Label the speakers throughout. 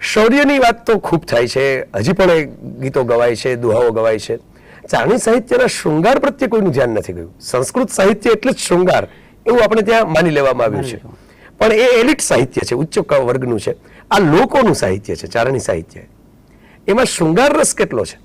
Speaker 1: શૌર્યની વાત તો ખૂબ થાય છે, હજી પણ એ ગીતો ગવાય છે, દુહાઓ ગવાય છે. ચારણી સાહિત્યના શૃંગાર પ્રત્યે કોઈનું ધ્યાન નથી ગયું. સંસ્કૃત સાહિત્ય એટલે જ શૃંગાર એવું આપણે ત્યાં માની લેવામાં આવ્યું છે, પણ એ એલિટ સાહિત્ય છે, ઉચ્ચ વર્ગનું છે. આ લોકોનું સાહિત્ય છે ચારણી સાહિત્ય. એમાં શૃંગાર રસ કેટલો છે?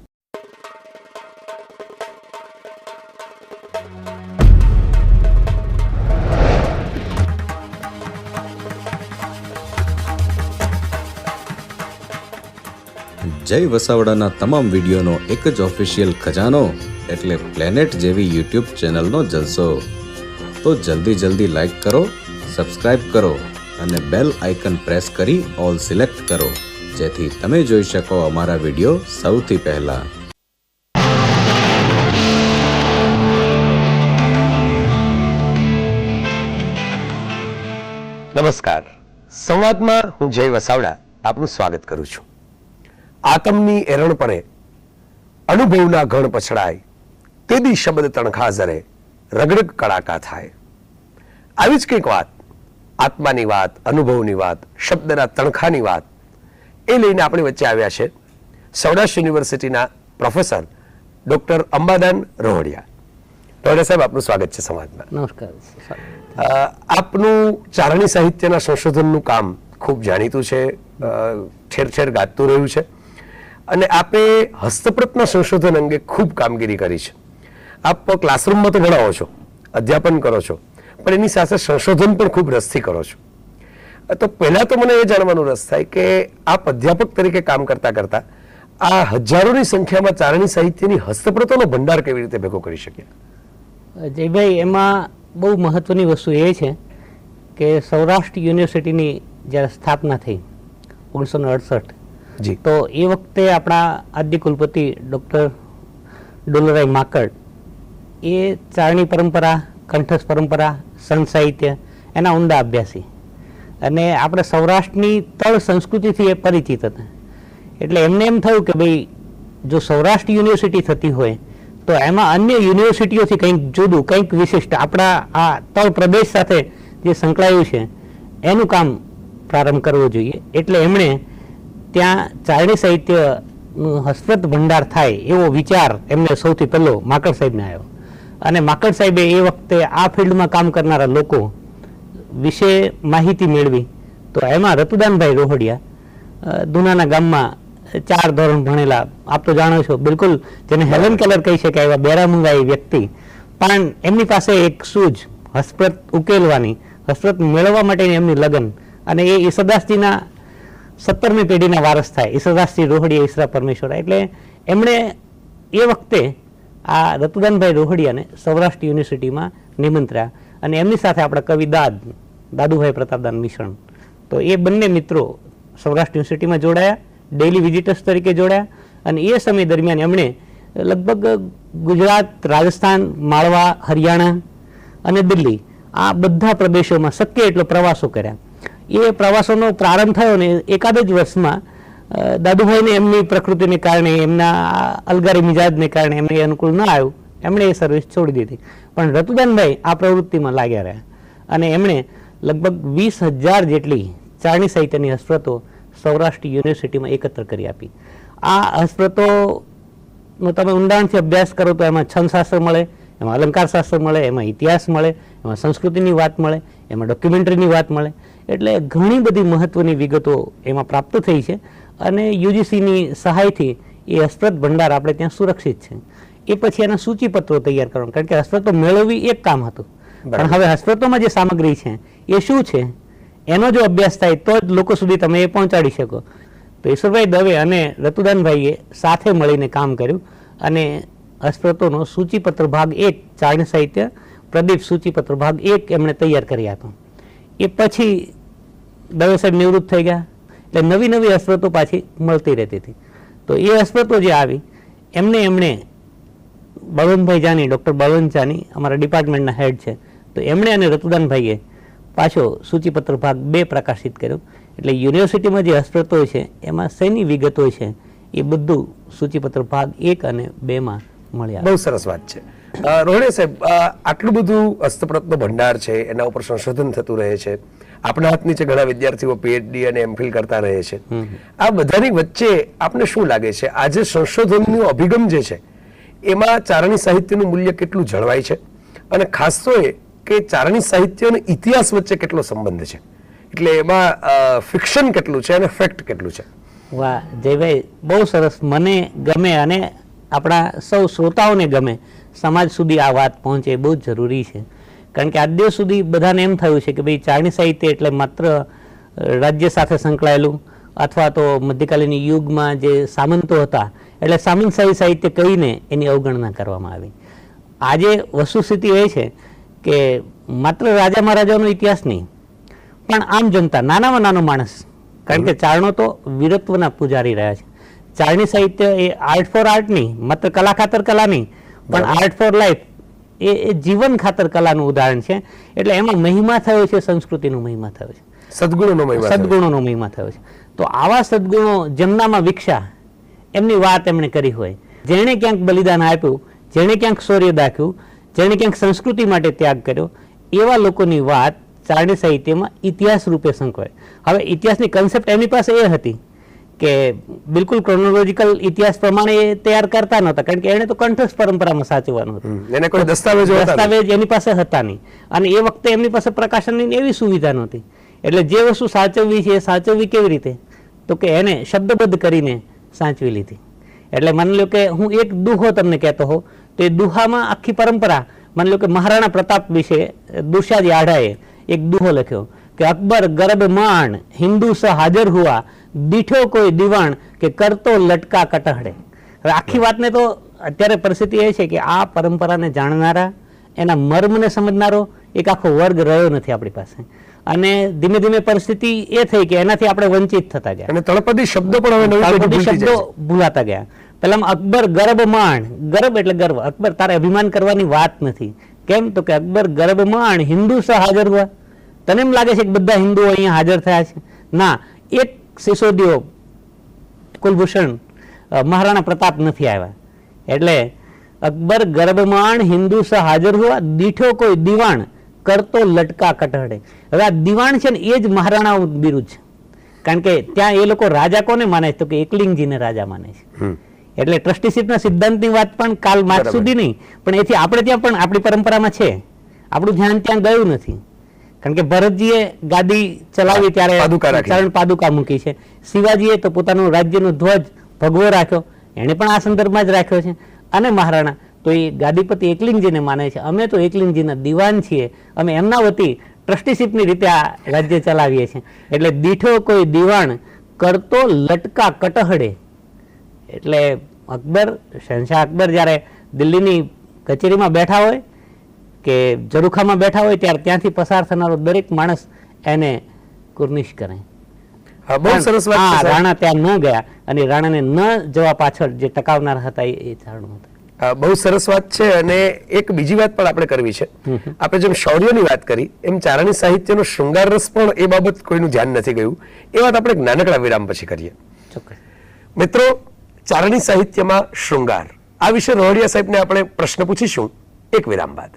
Speaker 2: જય વસાવડાના તમામ વિડીયોનો એક જ ઓફિશિયલ ખજાનો એટલે પ્લેનેટ જેવી યુટ્યુબ ચેનલનો જલસો. તો જલ્દી લાઈક કરો, સબસ્ક્રાઇબ કરો અને બેલ આઇકન પ્રેસ કરી ઓલ સિલેક્ટ કરો, જેથી તમે જોઈ શકો અમારા વિડીયો સૌથી પહેલા.
Speaker 1: નમસ્કાર, સંવાદમાં હું જય વસાવડા આપનું સ્વાગત કરું છું. આતમની એરણ પડે, અનુભવના ઘણ પછડાય, તેદી શબ્દ તણખા ઝરે, રગડગ કડાકા થાય. આવી જ કંઈક વાત, આત્માની વાત, અનુભવની વાત, શબ્દના તણખાની વાત એ લઈને આપણી વચ્ચે આવ્યા છે સૌરાષ્ટ્ર યુનિવર્સિટીના પ્રોફેસર ડોક્ટર અંબાદાન રોહડિયા. રોહડિયા સાહેબ, આપનું સ્વાગત છે સંવાદમાં.
Speaker 3: નમસ્કાર.
Speaker 1: આપનું ચારણી સાહિત્યના સંશોધનનું કામ ખૂબ જાણીતું છે, ઠેર ઠેર ગાજતું રહ્યું છે, અને આપે હસ્તપ્રતના સંશોધન અંગે ખૂબ કામગીરી કરી છે. આપ ક્લાસરૂમમાં તો ભણાવો છો, અધ્યાપન કરો છો, પણ એની સાથે સંશોધન પણ ખૂબ રસથી કરો છો. તો પહેલા તો મને એ જાણવાનો રસ થાય કે આપ અધ્યાપક તરીકે કામ કરતા કરતા આ હજારોની સંખ્યામાં ચારણી સાહિત્યની હસ્તપ્રતોનો ભંડાર કેવી રીતે ભેગો કરી શક્યા?
Speaker 3: જયભાઈ, એમાં બહુ મહત્વની વસ્તુ એ છે કે સૌરાષ્ટ્ર યુનિવર્સિટીની જ્યારે સ્થાપના થઈ 1968, તો એ વખતે આપણા આદ્ય કુલપતિ ડૉક્ટર ડોલરાય માકડ એ ચારણી પરંપરા, કંઠસ્થ પરંપરા, સંત સાહિત્ય એના ઊંડા અભ્યાસી, અને આપણે સૌરાષ્ટ્રની તળ સંસ્કૃતિથી એ પરિચિત હતા. એટલે એમને એમ થયું કે ભાઈ, જો સૌરાષ્ટ્ર યુનિવર્સિટી થતી હોય તો એમાં અન્ય યુનિવર્સિટીઓથી કંઈક જુદું, કંઈક વિશિષ્ટ આપણા આ તળ પ્રદેશ સાથે જે સંકળાયું છે એનું કામ પ્રારંભ કરવો જોઈએ. એટલે એમણે ત્યાં ચારણી સાહિત્યનું હસ્તપ્રત ભંડાર થાય એવો વિચાર એમને સૌથી પહેલો માકડ સાહેબને આવ્યો. અને માકડ સાહેબે એ વખતે આ ફિલ્ડમાં કામ કરનારા લોકો વિશે માહિતી મેળવી. તો એમાં રતુદાનભાઈ રોહડિયા, દુનાના ગામમાં 4 ધોરણ ભણેલા, આપ તો જાણો છો, બિલકુલ જેને હેલન કેલર કહી શકાય એવા બેરામુંગાઈ વ્યક્તિ, પણ એમની પાસે એક સૂઝ હસ્તપ્રત ઉકેલવાની, હસ્તપ્રત મેળવવા માટેની એમની લગન, અને એ ઈસદાસજીના 17મી પેઢીના વારસ થાય, ઈસદાસજી રોહડિયા ઈસરા પરમેશ્વરા. એટલે એમણે એ વખતે આ રતુદાનભાઈ રોહડિયાને સૌરાષ્ટ્ર યુનિવર્સિટીમાં નિમંત્ર્યા, અને એમની સાથે આપણા કવિ દાદુભાઈ પ્રતાપદાન મિશ્રણ. તો એ બંને મિત્રો સૌરાષ્ટ્ર યુનિવર્સિટીમાં જોડાયા, ડેઇલી વિઝિટર્સ તરીકે જોડાયા, અને એ સમય દરમિયાન એમણે લગભગ ગુજરાત, રાજસ્થાન, માળવા, હરિયાણા અને દિલ્હી આ બધા પ્રદેશોમાં શક્ય એટલો પ્રવાસો કર્યા. એ પ્રવાસોનો પ્રારંભ થયો ને એકાદ જ વર્ષમાં દાદુભાઈને એમની પ્રકૃતિને કારણે, એમના અલગારી મિજાજને કારણે એમને અનુકૂળ ન આવ્યું, એમણે એ સર્વિસ છોડી દીધી. પણ રતુદાનભાઈ આ પ્રવૃત્તિમાં લાગ્યા રહ્યા, અને એમણે લગભગ 20,000 જેટલી ચારણી સાહિત્યની હસ્તપ્રતો સૌરાષ્ટ્ર યુનિવર્સિટીમાં એકત્ર કરી આપી. આ હસ્તપ્રતોનો તમે ઊંડાણથી અભ્યાસ કરો તો એમાં છંદશાસ્ત્ર મળે, એમાં અલંકાર શાસ્ત્ર મળે, એમાં ઇતિહાસ મળે, એમાં સંસ્કૃતિની વાત મળે, એમાં ડોક્યુમેન્ટરીની વાત મળે. એટલે ઘણી બધી મહત્વની વિગતો એમાં પ્રાપ્ત થઈ છે, અને યુજીસીની સહાયથી એ હસ્તપ્રત ભંડાર આપણે ત્યાં સુરક્ષિત છે. એ પછી એના સૂચિપત્રો તૈયાર કરવાનું, કારણ કે હસ્તપ્રતો મેળવવી એક કામ હતું, પણ હવે હસ્તપ્રતોમાં જે સામગ્રી છે એ શું છે એનો જો અભ્યાસ થાય તો જ લોકો સુધી તમે એ પહોંચાડી શકો. તો ઈશ્વરભાઈ દવે અને રતુદાનભાઈએ સાથે મળીને કામ કર્યું, અને હસ્તપ્રતોનો સૂચિપત્ર ભાગ 1, ચારણી સાહિત્ય પ્રદીપ સૂચિપત્ર ભાગ 1 એમણે તૈયાર કરી આપ્યો. એ પછી દવે સાહેબ નિવૃત્ત થઈ ગયા, એટલે નવી હસ્તપ્રતો પાછી મળતી રહેતી હતી. તો એ હસ્તપ્રતો જે આવી એમણે બળવંતભાઈ જાની, ડૉક્ટર બળવંત જાની અમારા ડિપાર્ટમેન્ટના હેડ છે, તો એમણે અને રતુદાનભાઈએ પાછો સૂચિપત્ર ભાગ 2 પ્રકાશિત કર્યો. એટલે યુનિવર્સિટીમાં જે હસ્તપ્રતો છે એમાં શેની વિગતો છે એ બધું સૂચિપત્ર ભાગ 1 અને 2માં મળ્યા.
Speaker 1: બહુ સરસ વાત છે. રોહડિયા સાહેબ, આટલું બધું હસ્તપ્રતનો ભંડાર છે, એના ઉપર સંશોધન થતું રહે છે, આપણા હાથ નીચે ઘણા વિદ્યાર્થીઓ પીએચડી અને એમફિલ કરતા રહે છે. આ બધાની વચ્ચે આપને શું લાગે છે આજે સંશોધનનો અભિગમ જે છે એમાં ચારણી સાહિત્યનું મૂલ્ય કેટલું જળવાય છે, અને ખાસ તો એ કે ચારણી સાહિત્ય અને ઇતિહાસ વચ્ચે કેટલો સંબંધ છે, એટલે એમાં ફિક્શન કેટલું છે અને ફેક્ટ કેટલું છે?
Speaker 3: વાહ જયભાઈ, બહુ સરસ. મને ગમે અને આપણા સૌ શ્રોતાઓને ગમે, સમાજ સુધી આ વાત પહોંચે બહુ જ જરૂરી છે. કારણ કે આજ દિવસ સુધી બધાને એમ થયું છે કે ભાઈ ચારણી સાહિત્ય એટલે માત્ર રાજ્ય સાથે સંકળાયેલું, અથવા તો મધ્યકાલીન યુગમાં જે સામંતો હતા એટલે સામંતશાહી સાહિત્ય કહીને એની અવગણના કરવામાં આવી. આજે વસ્તુસ્થિતિ એ છે કે માત્ર રાજા મહારાજાનો ઇતિહાસ નહીં, પણ આમ જનતા, નાનામાં નાનો માણસ, કારણ કે ચારણો તો વીરત્વના પૂજારી રહ્યા છે. ચારણી સાહિત્ય એ આર્ટ ફોર આર્ટ નહીં, માત્ર કલા ખાતર કલા નહીં, પણ આર્ટ ફોર લાઈફ, એ જીવન ખાતર કલાનું ઉદાહરણ છે. એટલે એમાં મહિમા થયો છે, સંસ્કૃતિનો મહિમા થયો છે, સદગુણોનો મહિમા થયો છે. તો આવા સદગુણો જેમનામાં વિકસા એમની વાત એમણે કરી હોય, જેણે ક્યાંક બલિદાન આપ્યું, જેણે ક્યાંક શૌર્ય દાખ્યું, જેણે ક્યાંક સંસ્કૃતિ માટે ત્યાગ કર્યો, એવા લોકોની વાત ચારણી સાહિત્યમાં ઇતિહાસ રૂપે સંકળાય. હવે ઇતિહાસની કન્સેપ્ટ એમની પાસે એ હતી કે બિલકુલ ક્રોનોલોજીકલ ઇતિહાસ પ્રમાણે એ તૈયાર કરતા નહોતા, કારણ કે એને તો કંઠસ્થ પરંપરામાં સાચવવાનું હતું,
Speaker 1: એને કોઈ દસ્તાવેજ
Speaker 3: એની પાસે હતા નહીં, અને એ વખતે એમની પાસે પ્રકાશનની એવી સુવિધા નહોતી. એટલે જે વસ્તુ સાચવવી છે એ સાચવવી કેવી રીતે, તો કે એને શબ્દબદ્ધ કરીને સાચવી લીધી. એટલે માની લો કે હું એક દુહો તમને કહેતો હોઉં તો એ દુહામાં આખી પરંપરા, માની લો કે મહારાણા પ્રતાપ વિશે દુશાજી આઢાએ એક દુહો લખ્યો કે અકબર ગરબ માંડ હિન્દુ સ હાજર હુઆ, દીઠો કોઈ દીવાણ કે કરતો લટકા કટહડે. હવે આખી વાતને તો અત્યારે પરિસ્થિતિ એ છે કે આ પરંપરાને જાણનારા, એના મર્મને સમજનારો એક આખો વર્ગ રહ્યો નથી આપણી પાસે, અને ધીમે ધીમે પરિસ્થિતિ એ થઈ કે એનાથી આપણે વંચિત થતા ગયા,
Speaker 1: અને તળપદી શબ્દો પણ હવે
Speaker 3: શબ્દો ભૂલાતા ગયા. પેલા અકબર ગરબ માંડ, ગરબ એટલે ગર્વ, અકબર તારે અભિમાન કરવાની વાત નથી. કેમ તો કે અકબર ગરબ માંડ હિન્દુ સ હાજર હુઆ. તને એમ લાગે છે કે બધા હિન્દુઓ અહીંયા હાજર થયા છે? ના, એક સિસોદિયો કુલભૂષણ મહારાણા પ્રતાપ નથી આવ્યા. એટલે અકબર ગરબ માંડ હિન્દુ સ હાજર હુઆ, દીઠો કોઈ દીવાણ કરતો લટકા કટહડે. હવે આ દીવાણ છે ને એ જ મહારાણા બિરુદ છે, કારણ કે ત્યાં એ લોકો રાજા કોને માને છે તો કે એકલિંગજીને રાજા માને છે. એટલે ટ્રસ્ટીશીપના સિદ્ધાંતની વાત પણ કાલ માર્ચ સુધી નહીં, પણ એથી આપણે ત્યાં પણ આપણી પરંપરામાં છે, આપણું ધ્યાન ત્યાં ગયું નથી. કારણ કે ભરતજીએ ગાદી ચલાવી ત્યારે ચરણ પાદુકા મૂકી છે, શિવાજીએ તો પોતાનું રાજ્યનો ધ્વજ ભગવો રાખ્યો, એને પણ આ સંદર્ભમાં જ રાખ્યો છે, અને મહારાણા તો એ ગાદીપતિ એકલિંગજીને માને છે. અમે તો એકલિંગજીના દીવાન છીએ, અમે એમના વતી ટ્રસ્ટીશીપની રીતે આ રાજ્ય ચલાવીએ છીએ. એટલે દીઠો કોઈ દીવાણ કરતો લટકા કટહડે. એટલે અકબર, શહેનશાહ અકબર જ્યારે દિલ્હીની કચેરીમાં બેઠા હોય કે ઝરૂખામાં બેઠા હોય ત્યારે ત્યાંથી પસાર થનારો દરેક માણસ એને કુર્નિશ કરે. રાણા ત્યાં ન ગયા, અને રાણાને ન જવા પાછળ જે ટકાવનાર હતા એ ચારણો હતા.
Speaker 1: બહુ સરસ વાત છે. અને એક બીજી વાત પણ આપણે કરવી છે. આપણે જેમ શૌર્યની વાત કરી એમ ચારણી સાહિત્યનો શૃંગાર રસ પણ એ બાબત કોઈનું ધ્યાન નથી ગયું. એ વાત આપણે એક નાનકડા વિરામ પછી કરીએ.
Speaker 3: ચોક્કસ.
Speaker 1: મિત્રો, ચારણી સાહિત્યમાં શૃંગાર, આ વિશે રોહડિયા સાહેબને આપણે પ્રશ્ન પૂછીશું એક વિરામ બાદ.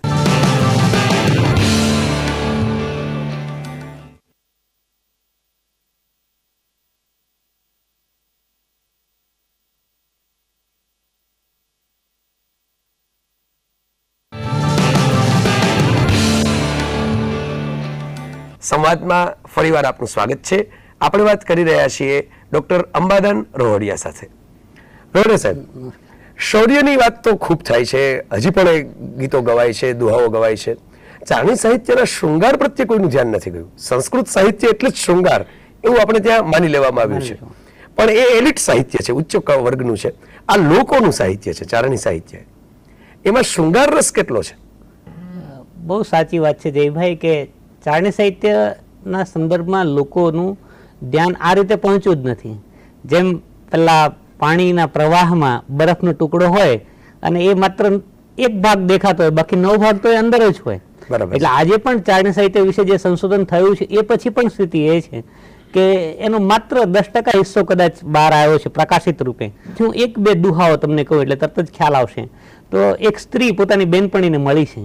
Speaker 1: સંવાદમાં ફરીવાર આપનું સ્વાગત છે. આપણે વાત કરી રહ્યા છીએ ડોક્ટર અંબાદાન રોહડિયા સાથે. રોહડિયા સાહેબ, શૌર્યની વાત તો ખૂબ થાય છે, હજી પણ એ ગીતો ગવાય છે, દુહાઓ ગવાય છે. ચારણી સાહિત્યના શૃંગાર પ્રત્યે કોઈનું ધ્યાન નથી ગયું. સંસ્કૃત સાહિત્ય એટલે જ શૃંગાર એવું આપણે ત્યાં માની લેવામાં આવ્યું છે, પણ એ એલિટ સાહિત્ય છે, ઉચ્ચ વર્ગનું છે. આ લોકોનું સાહિત્ય છે ચારણી સાહિત્ય. એમાં શૃંગાર રસ કેટલો છે?
Speaker 3: બહુ સાચી વાત છે જયભાઈ કે ચારણી સાહિત્યના સંદર્ભમાં લોકોનું ધ્યાન આ રીતે પહોંચ્યું જ નથી. જેમ પેલા પાણીના પ્રવાહમાં બરફનો ટુકડો હોય અને એ માત્ર એક ભાગ દેખાતો હોય, બાકી 9 ભાગ તો એ અંદર જ હોય. એટલે આજે પણ ચારણી સાહિત્ય વિશે જે સંશોધન થયું છે એ પછી પણ સ્થિતિ એ છે કે એનો માત્ર 10% હિસ્સો કદાચ બહાર આવ્યો છે પ્રકાશિત રૂપે. હું એક બે દુહાઓ તમને કહું એટલે તરત જ ખ્યાલ આવશે. તો એક સ્ત્રી પોતાની બેનપણીને મળી છે,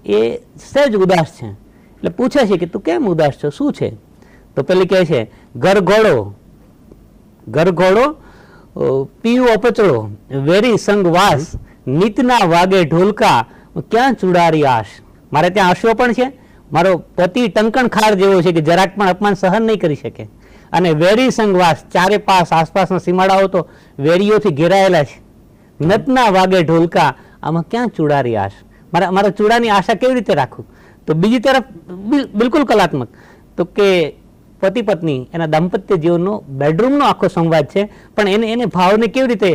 Speaker 3: એ સહેજ ઉદાસ છે, એટલે પૂછે છે કે તું કેમ ઉદાસ છો, શું છે? તો પેલી કહે છે ઘર ઘોડો પીવું અપચળો, વેરી સંગ વાસ, નીતના વાગે ઢોલકા, ક્યાં ચુડારી આશ. મારે ત્યાં આશો પણ છે, મારો પતિ ટંકણ ખાર જેવો છે કે જરાક પણ અપમાન સહન નહીં કરી શકે, અને વેરી સંગવાસ, ચારે પાસ આસપાસના સીમાડાઓ તો વેરીઓથી ઘેરાયેલા છે. નતના વાગે ઢોલકા, આમાં ક્યાં ચૂડારી આશ, મારા ચૂડાની આશા કેવી રીતે રાખું? તો બીજી તરફ બિલકુલ કલાત્મક, તો કે પતિ પત્ની એના દાંપત્ય જીવનનો બેડરૂમનો આખો સંવાદ છે, પણ એને ભાવને કેવી રીતે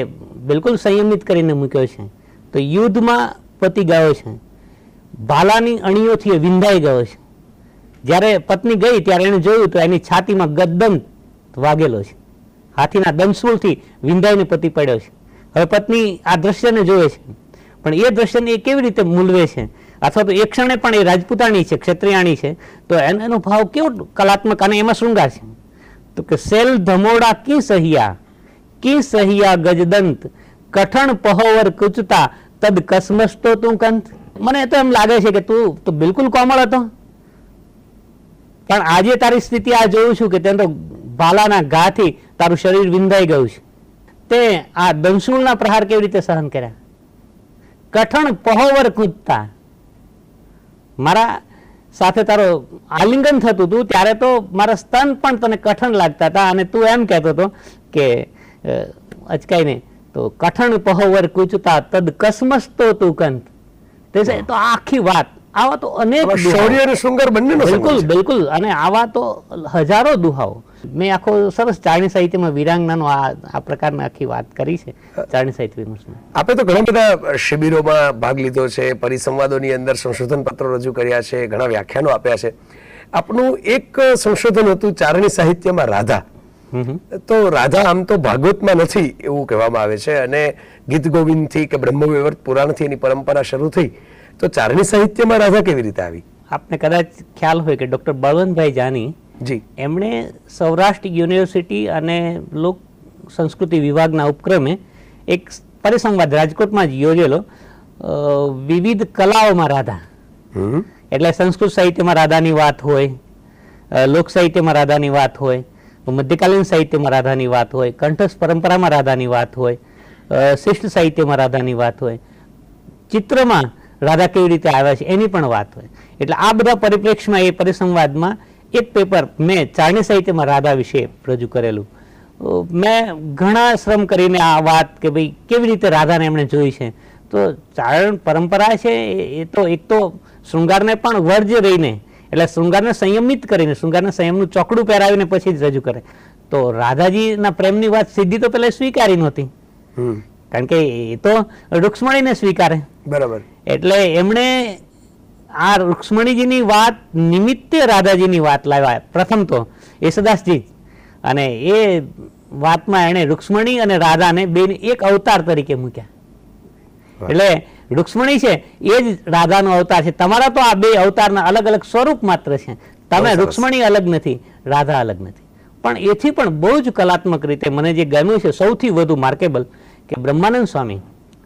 Speaker 3: બિલકુલ સંયમિત કરીને મૂક્યો છે. તો યુદ્ધમાં પતિ ગયો છે, ભાલાની અણીઓથી વિંધાઈ ગયો છે. જ્યારે પત્ની ગઈ ત્યારે એને જોયું તો એની છાતીમાં ગદદંત વાગેલો છે, હાથીના દંશૂળથી વિંધાઈને પતિ પડ્યો છે. હવે પત્ની આ દ્રશ્યને જોવે છે, પણ એ દ્રશ્યને એ કેવી રીતે મૂલવે છે, અથવા તો એ ક્ષણે પણ એ રાજપૂતાણી છે, ક્ષત્રિયાણી છે, તો એનો ભાવ કેવો કલાત્મક અને એમાં શૃંગાર છે. તો કે સેલ ધમોડા કી સહિયા ગજદંત, કઠણ પહોવર કુચતા, તદ કસમસતો તું કંત. મને તો એમ લાગે છે કે તું તો બિલકુલ કોમળ હતો, પણ આજે તારી સ્થિતિ આ જોઉં છું કે તે તો ભાલાના ઘાથી તારું શરીર વિંધાઈ ગયું છે. તે આ દંશુળના પ્રહાર કેવી રીતે સહન કર્યા? કઠણ પહોવર કૂદતા, મારા સાથે તારો આલિંગન થતું હતું ત્યારે તો મારા સ્તન પણ તને કઠણ લાગતા હતા, અને તું એમ કહેતો હતો કે અચકાઈને તો કઠણ પહોવર કૂચતા, તદ કસમસતો તું કંત. તે તો આખી વાત, આવા તો અનેક
Speaker 1: શૌર્ય અને શૃંગાર બંનેનો
Speaker 3: બિલકુલ, અને આવા તો હજારો દુહાઓ. મેં આખો સરસ ચારણી સાહિત્યમાં વિરાંગનાનો આ પ્રકારની આખી વાત કરી છે ચારણી સાહિત્ય વિમર્શમાં.
Speaker 1: આપણે તો ઘણા બધા શિબિરોમાં ભાગ લીધો છે, પરિસંવાદોની અંદર સંશોધન પત્રો રજૂ કર્યા છે, ઘણા વ્યાખ્યાનો આપ્યા છે. આપનું એક સંશોધન હતું ચારણી સાહિત્યમાં રાધા. તો રાધા આમ તો ભાગવતમાં નથી એવું કહેવામાં આવે છે, અને ગીત ગોવિંદથી કે બ્રહ્મવૈવર્ત પુરાણથી એની પરંપરા શરૂ થઈ, તો ચારણી સાહિત્યમાં રાધા કેવી રીતે આવી?
Speaker 3: આપને કદાચ ખ્યાલ હોય કે ડોક્ટર બળવંતભાઈ જાની
Speaker 1: જી,
Speaker 3: એમણે સૌરાષ્ટ્ર યુનિવર્સિટી અને લોક સંસ્કૃતિ વિભાગના ઉપક્રમે એક પરિસંવાદ રાજકોટમાં જ યોજેલો, વિવિધ કલાઓમાં રાધા. એટલે સંસ્કૃત સાહિત્યમાં રાધાની વાત હોય, લોક સાહિત્યમાં રાધાની વાત હોય, મધ્યકાલીન સાહિત્યમાં રાધાની વાત હોય, કંઠસ્થ પરંપરામાં રાધાની વાત હોય, શિષ્ટ સાહિત્યમાં રાધાની વાત હોય, ચિત્રમાં રાધા કેવી રીતે આવ્યા છે એની પણ વાત હોય. એટલે આ બધા પરિપ્રેક્ષમાં એ પરિસંવાદમાં એક પેપર મેં ચારણી સાહિત્યમાં રાધા વિશે રજૂ કરેલું. મેં ઘણા શ્રમ કરીને આ વાત કે ભાઈ કેવી રીતે રાધાને એમણે જોઈ છે. તો ચારણ પરંપરા છે એ તો એક તો શૃંગારને પણ વર્જ્ય રહીને, એટલે શૃંગારને સંયમિત કરીને, શૃંગારને સંયમનું ચોકડું પહેરાવીને પછી જ રજૂ કરે. તો રાધાજીના પ્રેમની વાત સીધી તો પેલા સ્વીકારી નહોતી, કારણ કે એ તો રૂક્ષ્મણીને સ્વીકારે.
Speaker 1: બરાબર.
Speaker 3: એટલે એમણે આ રૂક્ષ્મણીજીની વાત નિમિત્તે રાધાજીની વાત લાવ્યા પ્રથમ તો યેસુદાસજી, અને એ વાતમાં એણે રૂક્ષ્મણી અને રાધાને બે એક અવતાર તરીકે મૂક્યા. એટલે રૂક્ષ્મણી છે એ જ રાધાનો અવતાર છે. તમારા તો આ બે અવતારના અલગ અલગ સ્વરૂપ માત્ર છે. તમે રૂક્ષ્મણી અલગ નથી, રાધા અલગ નથી. પણ એથી પણ બહુ જ કલાત્મક રીતે મને જે ગમ્યું છે સૌથી વધુ માર્કેબલ, કે બ્રહ્માનંદ સ્વામી,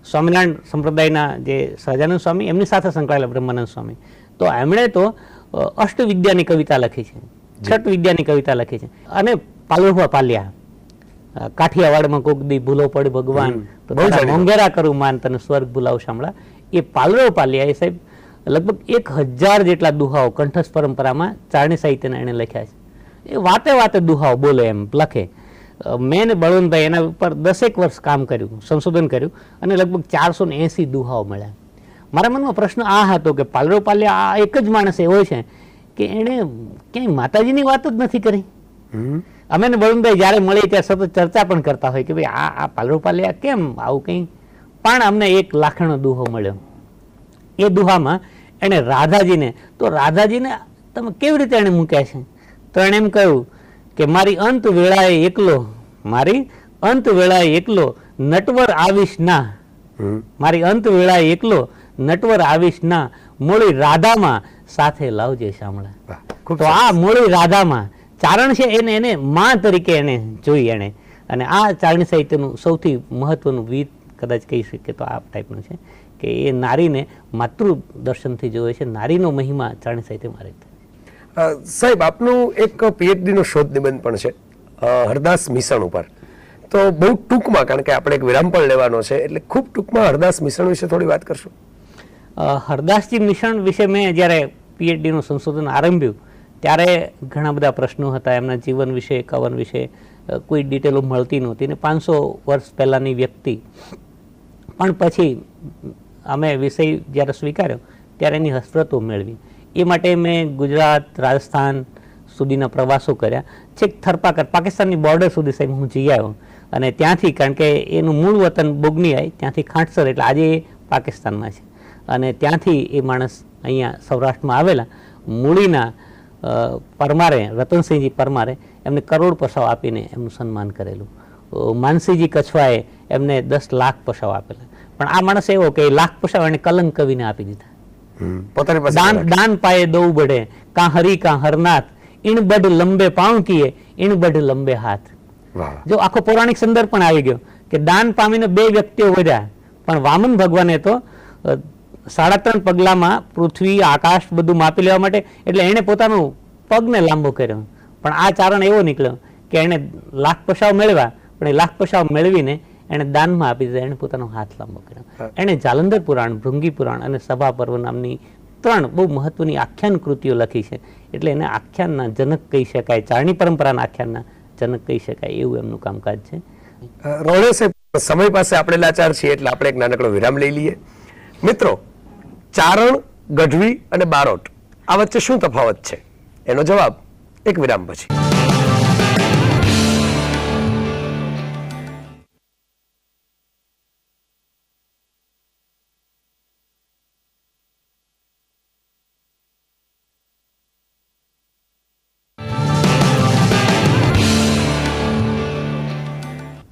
Speaker 3: સ્વામિનારાયણ સંપ્રદાયના જે સહજાનંદ સ્વામી, એમની સાથે સંકળાયેલા બ્રહ્માનંદ સ્વામી, તો એમણે તો અષ્ટવિદ્યાની કવિતા લખી છે, છઠ વિદ્યાની કવિતા લખી છે. અને પાલવભા પાલ્યા, કાઠિયાવાડમાં કોક દી ભૂલો પડ ભગવાન, તો મોંઘેરા કરું માન તને સ્વર્ગ ભૂલાવ શામળા. એ પાલવ પાલ્યા એ સાહેબ લગભગ 1000 જેટલા દુહાઓ કંઠસ્થ પરંપરામાં ચારણી સાહિત્યના એને લખ્યા છે. એ વાતે વાતે દુહાઓ બોલે એમ લખે. મેં ને બળવંતભાઈ એના ઉપર 10 વર્ષ કામ કર્યું, સંશોધન કર્યું, અને લગભગ 480 દુહાઓ મળ્યા. મારા મનમાં પ્રશ્ન આ હતો કે પાલવ પાલ્યા આ એક જ માણસ એવો છે કે એણે ક્યાંય માતાજીની વાત જ નથી કરી. અમે ને બળવંતભાઈ જ્યારે મળીએ ત્યારે સતત ચર્ચા પણ કરતા હોય કે ભાઈ આ પાલવ પાલ્યા કેમ આવું કંઈ. પણ અમને એક લાખણો દુહો મળ્યો. એ દુહામાં એણે રાધાજીને, તો રાધાજીને તમે કેવી રીતે એણે મૂક્યા છે, તો એણે એમ કહ્યું કે મારી અંત વેળાએ એકલો નટવર આવીશ ના, મારી અંત વેળાએ એકલો નટવર આવીશ ના, મોળી રાધામાં સાથે લાવજે શામળા. તો આ મોળી રાધામાં ચારણ છે એને માં તરીકે એને જોઈ એણે. અને આ ચારણી સાહિત્યનું સૌથી મહત્વનું ગીત કદાચ કહી શકીએ તો આ ટાઈપનું છે કે એ નારીને માતૃ દર્શનથી જોવે છે. નારીનો મહિમા ચારણી સાહિત્યમાં રહે.
Speaker 1: સાહેબ, આપનું એક PhD નો શોધ નિબંધ પણ છે હરદાસ મિસણ ઉપર. તો બહુ ટૂંકમાં, કારણ કે આપણે એક વિરામ પણ લેવાનો છે, એટલે ખૂબ ટૂંકમાં હરદાસ મિસણ વિશે થોડી વાત કરશો?
Speaker 3: હરદાસજી મિસણ વિશે મેં જ્યારે PhD નું સંશોધન આરંભ્યું ત્યારે ઘણા બધા પ્રશ્નો હતા એમના જીવન વિશે, કવન વિશે કોઈ ડિટેલો મળતી નહોતી ને 500 વર્ષ પહેલાંની વ્યક્તિ. પણ પછી અમે વિષય જ્યારે સ્વીકાર્યો ત્યારે એની હસરતો મેળવી. એ માટે મેં ગુજરાત, રાજસ્થાન સુધીના પ્રવાસો કર્યા. છેક થરપાકર, પાકિસ્તાનની બોર્ડર સુધી સાહેબ હું જઈ આવ્યો. અને ત્યાંથી, કારણ કે એનું મૂળ વતન બોગનીઆઈ, ત્યાંથી ખાંટસર, એટલે આજે એ પાકિસ્તાનમાં છે. અને ત્યાંથી એ માણસ અહીંયા સૌરાષ્ટ્રમાં આવેલા મૂળીના પરમારે, રતનસિંહજી પરમારે એમને કરોડ પસાવ આપીને એમનું સન્માન કરેલું. માનસિંહજી કછવાએ એમને 10 લાખ પસાવ આપેલા. પણ આ માણસ એવો કે લાખ પસાવ એને કલંક કવિને આપી દીધા. દાન પાયે દઉ બઢે, કાં હરી કાં હરનાથ, ઈણ બઢ લંબે પાઉં કીએ, ઈણ બઢ લંબે હાથ. જો આખો પૌરાણિક સંદર્ભ પણ આવી ગયો કે દાન પામીને 2 વ્યક્તિઓ વધ્યા, પણ વામન ભગવાને તો 3.5 પગલામાં પૃથ્વી, આકાશ બધું માપી લેવા માટે, એટલે એણે પોતાનું પગને લાંબો કર્યો. પણ આ ચારણ એવો નીકળ્યો કે એણે લાખ પસાવ મેળવ્યા, પણ એ લાખ પસાવ મેળવીને એણે દાનમાં આપી દીધા, એણે પોતાનો હાથ લાંબો કર્યો. એણે જાલંધર પુરાણ, ભૃંગી પુરાણ અને સભા પર્વ નામની 3 બહુ મહત્વની આખ્યાન કૃતિઓ લખી છે. એટલે એને આખ્યાનના જનક કહી શકાય, ચારણી પરંપરાના આખ્યાનના જનક કહી શકાય, એવું એમનું કામકાજ છે.
Speaker 1: રોહડે સાહેબ, સમય પાસે આપણે લાચાર છીએ એટલે આપણે એક નાનકડો વિરામ લઈ લઈએ. મિત્રો, ચારણ, ગઢવી અને બારોટ આ વચ્ચે શું તફાવત છે એનો જવાબ એક વિરામ પછી.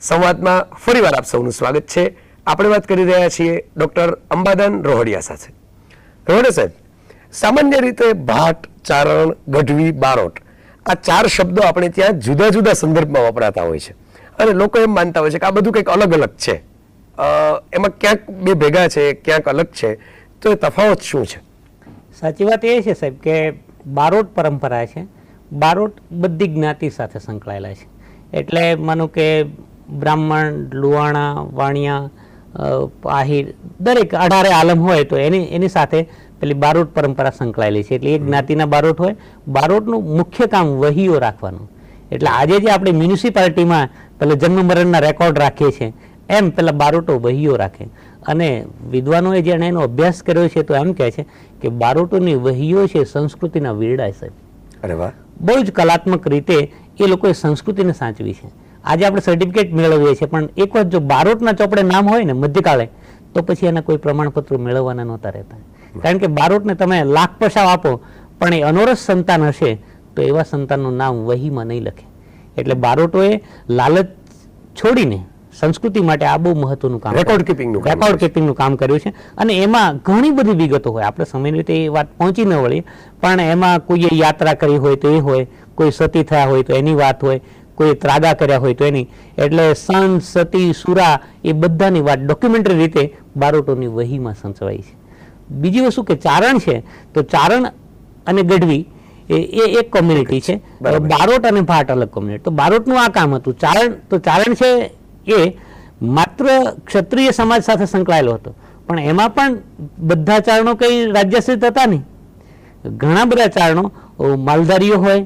Speaker 1: સંવાદમાં ફરીવાર આપ સૌનું સ્વાગત છે. આપણે વાત કરી રહ્યા છીએ ડોક્ટર અંબાદાન રોહડિયા સાથે. રોહડે સાહેબ, સામાન્ય રીતે ભાટ, ચારણ, ગઢવી, બારોટ આ 4 શબ્દો આપણે ત્યાં જુદા જુદા સંદર્ભમાં વપરાતા હોય છે અને લોકો એમ માનતા હોય છે કે આ બધું કંઈક અલગ અલગ છે. એમાં ક્યાંક 2 ભેગા છે, ક્યાંક અલગ છે, તો એ તફાવત શું છે?
Speaker 3: સાચી વાત એ છે સાહેબ કે બારોટ પરંપરા છે. બારોટ બધી જ્ઞાતિ સાથે સંકળાયેલા છે. એટલે માનો કે બ્રાહ્મણ, લુહાણા, વાણિયા, આહિર, દરેક 18 આલમ હોય તો એની સાથે પેલી બારોટ પરંપરા સંકળાયેલી છે. એટલે એક જ્ઞાતિના બારોટ હોય. બારોટનું મુખ્ય કામ વહીઓ રાખવાનું. એટલે આજે જે આપણે મ્યુનિસિપાલિટીમાં પેલા જન્મ મરણના રેકોર્ડ રાખીએ છીએ, એમ પેલા બારોટો વહીઓ રાખે. અને વિદ્વાનોએ જેણે એનો અભ્યાસ કર્યો છે તો એમ કહે છે કે બારોટોની વહીઓ છે સંસ્કૃતિના વીરડા સાહેબ.
Speaker 1: અરે વાહ!
Speaker 3: બહુ જ કલાત્મક રીતે એ લોકોએ સંસ્કૃતિને સાચવી છે. આજે આપણે સર્ટિફિકેટ મેળવીએ છીએ, પણ એક વખત જો બારોટના ચોપડે નામ હોય ને મધ્યકાળે, તો પછી એના કોઈ પ્રમાણપત્રો મેળવવાના નહોતા રહેતા. કારણ કે બારોટને તમે લાખ પસાવ આપો, પણ એ અનોરસ સંતાન હશે તો એવા સંતાનનું નામ વહીમાં નહીં લખે. એટલે બારોટોએ લાલચ છોડીને સંસ્કૃતિ માટે આ બહુ મહત્વનું કામ, રેકોર્ડ કીપિંગનું કામ કર્યું છે. અને એમાં ઘણી બધી વિગતો હોય. આપણે સમયની રીતે એ વાત પહોંચી ન વળી, પણ એમાં કોઈએ યાત્રા કરી હોય તો એ હોય, કોઈ સતી થયા હોય તો એની વાત હોય, કોઈ ત્રાગા કર્યા હોય તો એની. એટલે સંત, સતી, સુરા એ બધાની વાત ડોક્યુમેન્ટરી રીતે બારોટોની વહીમાં સંચવાઈ છે. બીજી વસ્તુ કે ચારણ છે, તો ચારણ અને ગઢવી એ એક કોમ્યુનિટી છે. બારોટ અને ભાટ અલગ કોમ્યુનિટી. તો બારોટનું આ કામ હતું. ચારણ છે એ માત્ર ક્ષત્રિય સમાજ સાથે સંકળાયેલો હતો, પણ એમાં પણ બધા ચારણો કઈ રાજ્યાશ્રિત હતા નહીં. ઘણા બધા ચારણો માલધારીઓ હોય,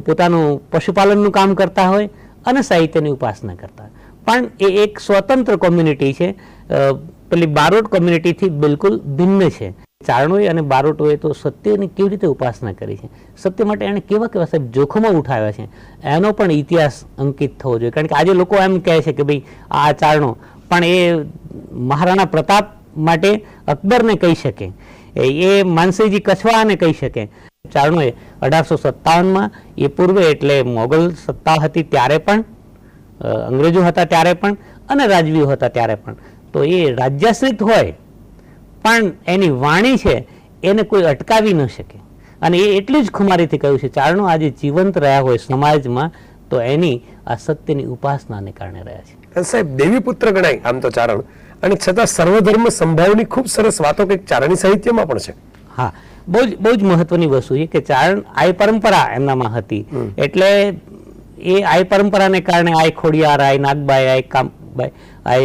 Speaker 3: પોતાનું પશુપાલનનું કામ કરતા હોય અને સાહિત્યની ઉપાસના કરતા. પણ એ એક સ્વતંત્ર કોમ્યુનિટી છે, પેલી બારોટ કોમ્યુનિટીથી બિલકુલ ભિન્ન છે. ચારણોએ અને બારોટોએ તો સત્યની કેવી રીતે ઉપાસના કરી છે, સત્ય માટે એણે કેવા કેવા સાહેબ જોખમો ઉઠાવ્યા છે, એનો પણ ઇતિહાસ અંકિત થવો જોઈએ. કારણ કે આજે લોકો એમ કહે છે કે ભાઈ આ ચારણો, પણ એ મહારાણા પ્રતાપ માટે અકબરને કહી શકે, એ માનસિંહજી કછવાને કહી શકે. ચારણોએ 1857માં એ પૂર્વે, એટલે મોગલ સત્તા હતી ત્યારે પણ, અંગ્રેજો હતા ત્યારે પણ અને રાજવીઓ હતા ત્યારે પણ, તો એ રાજ્યાશ્રિત હોય પણ એની વાણી છે એને કોઈ અટકાવી ન શકે. અને એ એટલી જ ખુમારીથી કહ્યું છે ચારણો આજે જીવંત રહ્યા હોય સમાજમાં તો એની આ સત્યની ઉપાસનાને કારણે રહ્યા છે.
Speaker 1: સાહેબ, દેવી પુત્ર ગણાય આમ તો ચારણ, અને છતાં સર્વધર્મ સંભાવની ખૂબ સરસ વાતો કંઈક ચારણી સાહિત્યમાં પણ છે.
Speaker 3: હા, બહુ જ મહત્વની વસ્તુ છે કે ચારણ આ પરંપરા એમનામાં હતી. એટલે એ આ પરંપરાને કારણે આ ખોડિયાર, આ નાગબાઈ, આ કામબાઈ, આ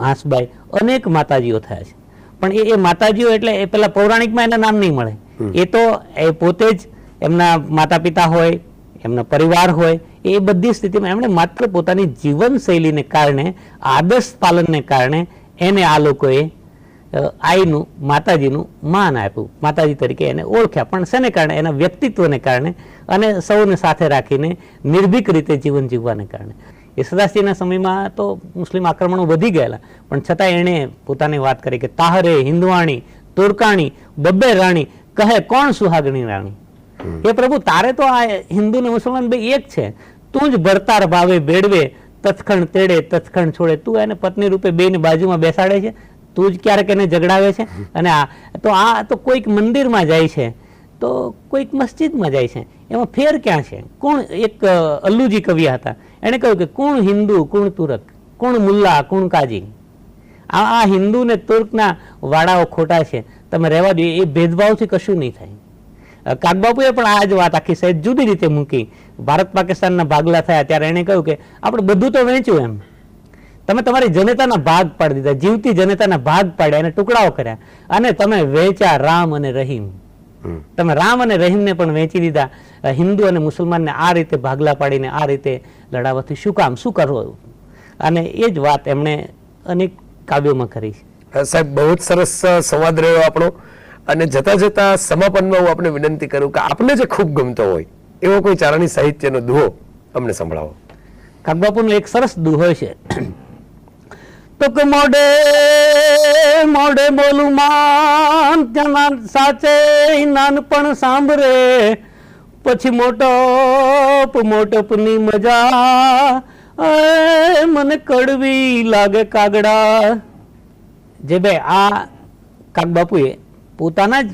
Speaker 3: હાંસબાઈ અનેક માતાજીઓ થયા છે. પણ એ માતાજીઓ એટલે એ પેલા પૌરાણિકમાં એના નામ નહીં મળે. એ તો એ પોતે જ એમના માતા પિતા હોય, એમના પરિવાર હોય, એ બધી સ્થિતિમાં એમણે માત્ર પોતાની જીવનશૈલીને કારણે, આદર્શ પાલનને કારણે એને આ લોકોએ આઈનું, માતાજીનું માન આપ્યું, માતાજી તરીકે એને ઓળખ્યા. પણ શેને કારણે? એના વ્યક્તિત્વને કારણે અને સૌને સાથે રાખીને નિર્ભીક રીતે જીવન જીવવાને કારણે. એ સદાશિવના સમયમાં તો મુસ્લિમ આક્રમણો વધી ગયેલા, પણ છતાં એણે પોતાની વાત કરી કે તાહરે હિન્દવાણી તુર્કાણી બબ્બે રાણી કહે કોણ સુહાગણી રાણી. એ પ્રભુ, તારે તો આ હિન્દુ ને મુસલમાન બે એક છે, તું જ ભરતાર ભાવે ભેળવે, તત્ખણ તેડે તત્ખણ છોડે. તું એને પત્ની રૂપે બેની બાજુમાં બેસાડે છે, તું જ ક્યારેક એને ઝઘડાવે છે. અને આ તો કોઈક મંદિરમાં જાય છે, તો કોઈક મસ્જિદમાં જાય છે, એમાં ફેર ક્યાં છે? કોણ? એક અલ્લુજી કવિ હતા, એને કહ્યું કે કોણ હિન્દુ કોણ તુર્ક, કોણ મુલ્લા કોણ કાજી. આ હિન્દુ ને તુર્કના વાડાઓ ખોટા છે, તમે રહેવા દો. એ ભેદભાવથી કશું નહીં થાય. કાગબાપુએ પણ આ જ વાત આખી સહેજ જુદી રીતે મૂકી. ભારત પાકિસ્તાનના ભાગલા થયા ત્યારે એને કહ્યું કે આપણે બધું તો વેચ્યું, એમ તમે તમારી જનતાના ભાગ પાડી દીધા, જીવતી જનતાના ભાગ પાડ્યા, એને ટુકડાઓ કર્યા, અને તમે વેચ્યા રામ અને રહીમ. તમે રામ અને રહીમને પણ વેચી દીધા. હિન્દુ અને મુસલમાનને આ રીતે ભાગલા પાડીને આ રીતે લડાવવાથી શું કામ, શું કરવું? અને એ જ વાત એમણે અનેક કાવ્યોમાં કરી છે.
Speaker 1: સાહેબ, બહુ જ સરસ સંવાદ રહ્યો આપણો. અને જતા જતા સમાપનમાં હું આપણે વિનંતી કરું કે આપને જે ખૂબ ગમતો હોય એવો કોઈ ચારણી સાહિત્યનો દુહો અમને સંભળાવો.
Speaker 3: કાગબાપુનો એક સરસ દુહો છે. તો કે મોડે મોડે બોલું માન ત્યાં સાચે નાનપણ સાંભળે, પછી મોટપની મજા મને કડવી લાગે કાગડા. જે ભાઈ આ કાગબાપુએ પોતાના જ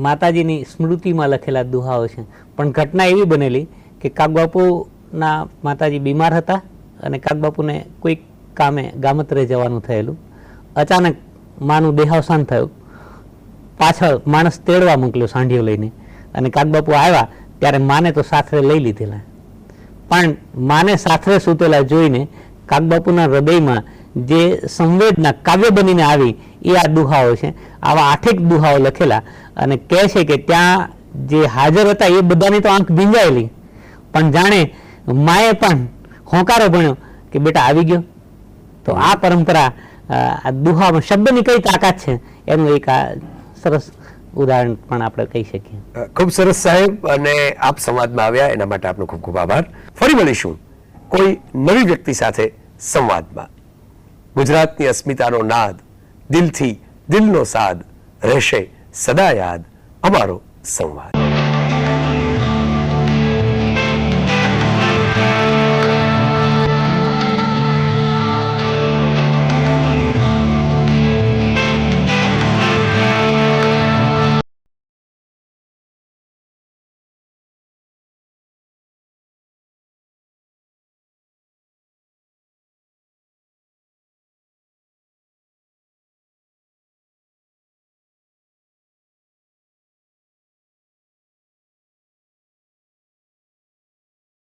Speaker 3: માતાજીની સ્મૃતિમાં લખેલા દુહાઓ છે. પણ ઘટના એવી બનેલી કે કાગબાપુના માતાજી બીમાર હતા અને કાગબાપુને કોઈક કામે ગામત્રે જવાનું થયેલું. અચાનક માનું દેહાવસાન થયું. પાછળ માણસ તેડવા મોકલ્યો સાંઢીઓ લઈને, અને કાગબાપુ આવ્યા ત્યારે માને તો સાથે લઈ લીધેલા. પણ માને સાથે સૂતેલા જોઈને કાગબાપુના હૃદયમાં જે સંવેદના કાવ્ય બનીને આવી એ આ દુહાઓ છે. આવા 8 દુહાઓ લખેલા, અને કહે છે કે ત્યાં જે હાજર હતા એ બધાની તો આંખ ભીંજાયેલી, પણ જાણે માએ પણ હોંકારો ભણ્યો કે બેટા આવી ગયો. તો આ પરંપરા, આ દુહામાં શબ્દની કઈ તાકાત છે એનું એક આ સરસ ઉદાહરણ પણ આપણે કહી શકીએ.
Speaker 1: ખૂબ સરસ સાહેબ, અને આપ સંવાદમાં આવ્યા એના માટે આપનો ખૂબ ખૂબ આભાર. ફરી મળીશું કોઈ નવી વ્યક્તિ સાથે સંવાદમાં. ગુજરાતની અસ્મિતાનો નાદ, દિલથી દિલનો સાદ, રહેશે સદા યાદ અમારો સંવાદ.